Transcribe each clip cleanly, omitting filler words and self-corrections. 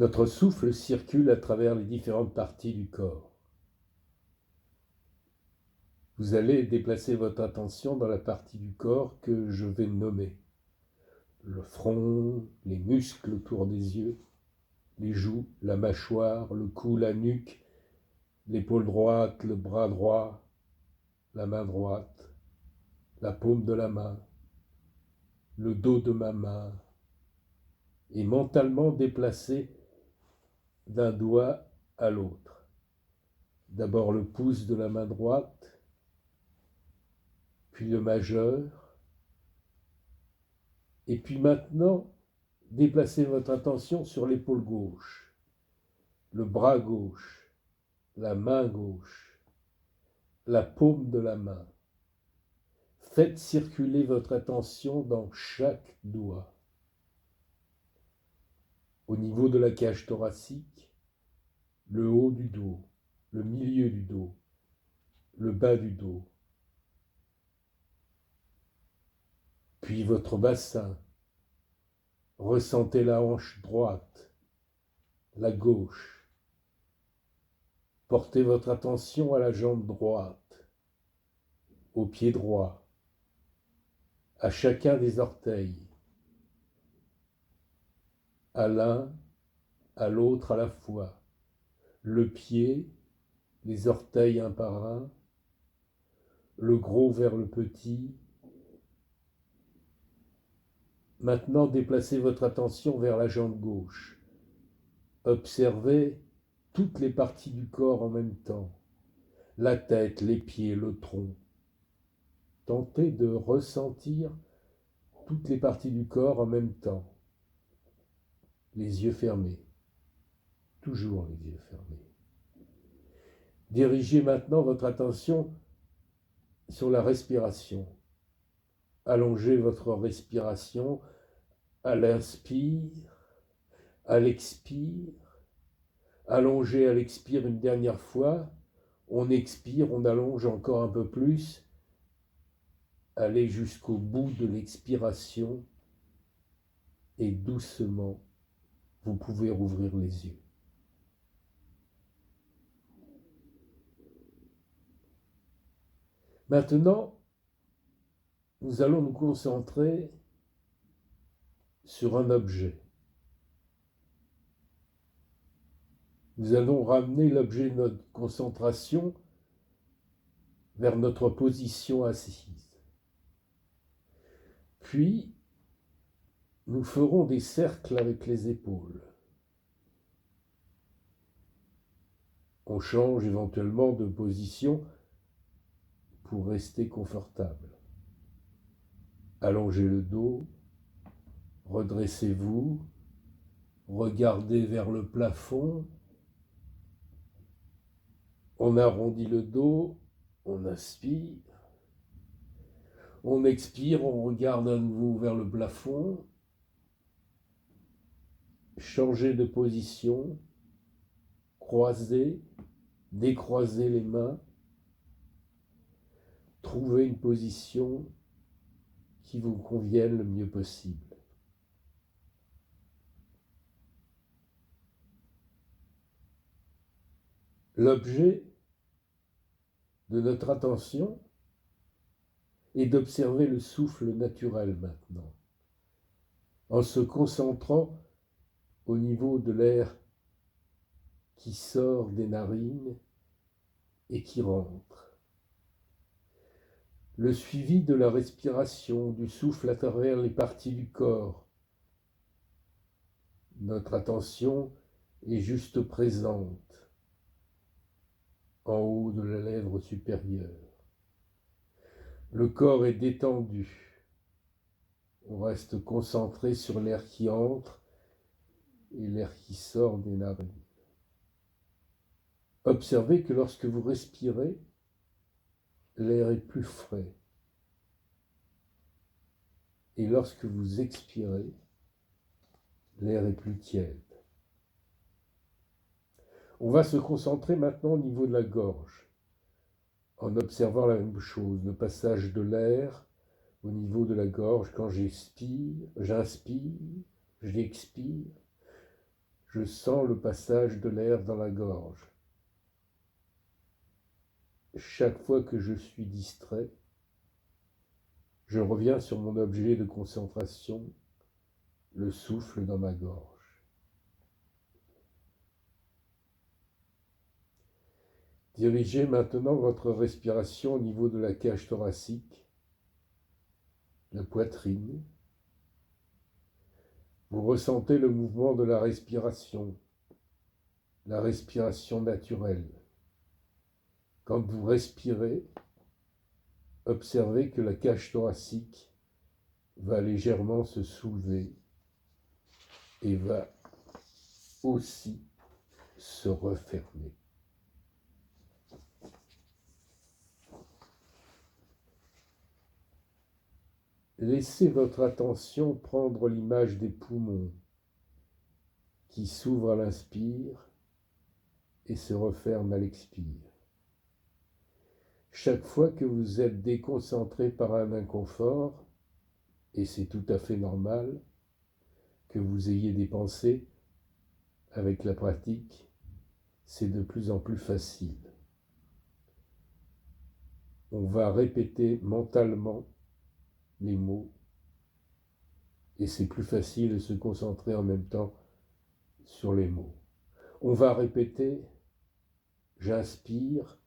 Notre souffle circule à travers les différentes parties du corps. Vous allez déplacer votre attention dans la partie du corps que je vais nommer. Le front, les muscles autour des yeux, les joues, la mâchoire, le cou, la nuque, l'épaule droite, le bras droit, la main droite, la paume de la main, le dos de ma main, et mentalement déplacer d'un doigt à l'autre. D'abord le pouce de la main droite, puis le majeur, et puis maintenant, déplacez votre attention sur l'épaule gauche, le bras gauche, la main gauche, la paume de la main. Faites circuler votre attention dans chaque doigt. Au niveau de la cage thoracique, le haut du dos, le milieu du dos, le bas du dos. Puis votre bassin. Ressentez la hanche droite, la gauche. Portez votre attention à la jambe droite, au pied droit, à chacun des orteils, à l'un, à l'autre à la fois, le pied, les orteils un par un, le gros vers le petit. Maintenant, déplacez votre attention vers la jambe gauche. Observez toutes les parties du corps en même temps, la tête, les pieds, le tronc. Tentez de ressentir toutes les parties du corps en même temps. Les yeux fermés, toujours les yeux fermés. Dirigez maintenant votre attention sur la respiration. Allongez votre respiration à l'inspire, à l'expire. Allongez à l'expire une dernière fois. On expire, on allonge encore un peu plus. allez jusqu'au bout de l'expiration et doucement, vous pouvez rouvrir les yeux. Maintenant, nous allons nous concentrer sur un objet. Nous allons ramener l'objet de notre concentration vers notre position assise. Puis, nous ferons des cercles avec les épaules. On change éventuellement de position pour rester confortable. Allongez le dos, redressez-vous, regardez vers le plafond, on arrondit le dos, on inspire, on expire, on regarde à nouveau vers le plafond, changez de position, croisez, décroisez les mains, trouvez une position qui vous convienne le mieux possible. L'objet de notre attention est d'observer le souffle naturel maintenant, en se concentrant au niveau de l'air qui sort des narines et qui rentre. Le suivi de la respiration, du souffle à travers les parties du corps. Notre attention est juste présente en haut de la lèvre supérieure. Le corps est détendu. On reste concentré sur l'air qui entre et l'air qui sort des narines. Observez que lorsque vous respirez, l'air est plus frais. Et lorsque vous expirez, l'air est plus tiède. On va se concentrer maintenant au niveau de la gorge, en observant la même chose, le passage de l'air au niveau de la gorge. Quand j'inspire, j'expire, je sens le passage de l'air dans la gorge. Chaque fois que je suis distrait, je reviens sur mon objet de concentration, le souffle dans ma gorge. Dirigez maintenant votre respiration au niveau de la cage thoracique, la poitrine. Vous ressentez le mouvement de la respiration naturelle. Quand vous respirez, observez que la cage thoracique va légèrement se soulever et va aussi se refermer. Laissez votre attention prendre l'image des poumons qui s'ouvrent à l'inspire et se referment à l'expire. Chaque fois que vous êtes déconcentré par un inconfort, et c'est tout à fait normal que vous ayez des pensées, avec la pratique, c'est de plus en plus facile. On va répéter mentalement les mots, et c'est plus facile de se concentrer en même temps sur les mots. On va répéter « j'inspire »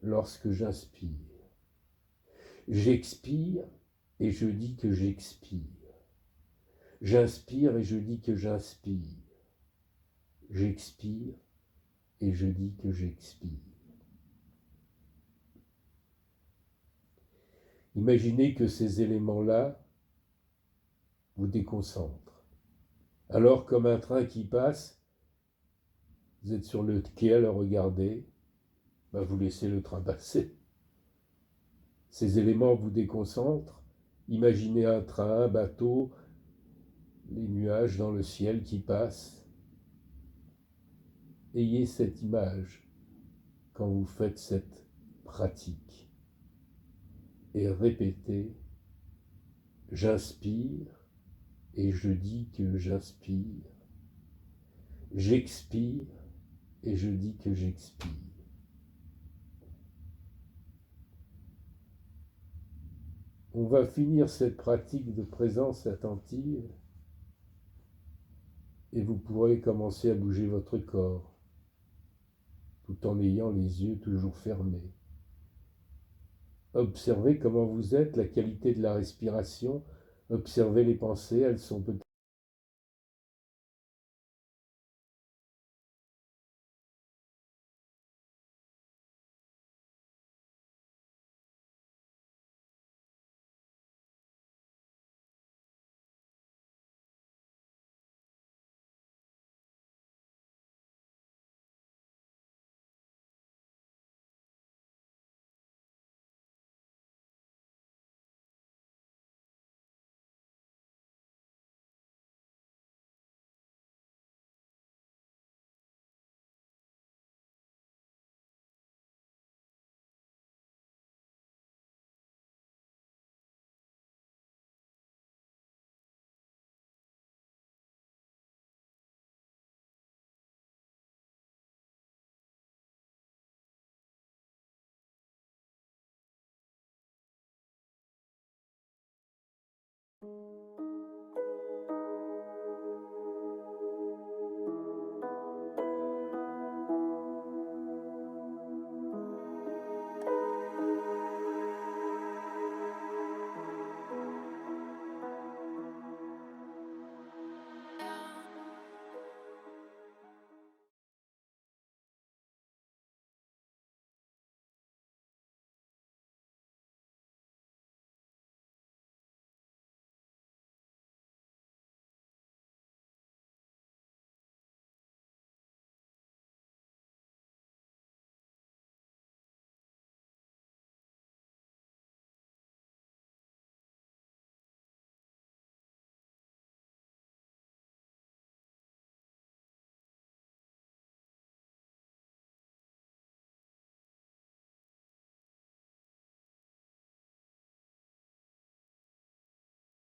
lorsque j'inspire. J'expire et je dis que j'expire. J'inspire et je dis que j'inspire. J'expire et je dis que j'expire. Imaginez que ces éléments-là vous déconcentrent. Alors, comme un train qui passe, vous êtes sur le quai à le regarder, vous laissez le train passer. Ces éléments vous déconcentrent. Imaginez un train, un bateau, les nuages dans le ciel qui passent. Ayez cette image quand vous faites cette pratique. et répétez « J'inspire et je dis que j'inspire. J'expire et je dis que j'expire. » On va finir cette pratique de présence attentive et vous pourrez commencer à bouger votre corps tout en ayant les yeux toujours fermés. Observez comment vous êtes, la qualité de la respiration. Observez les pensées, elles sont peut-être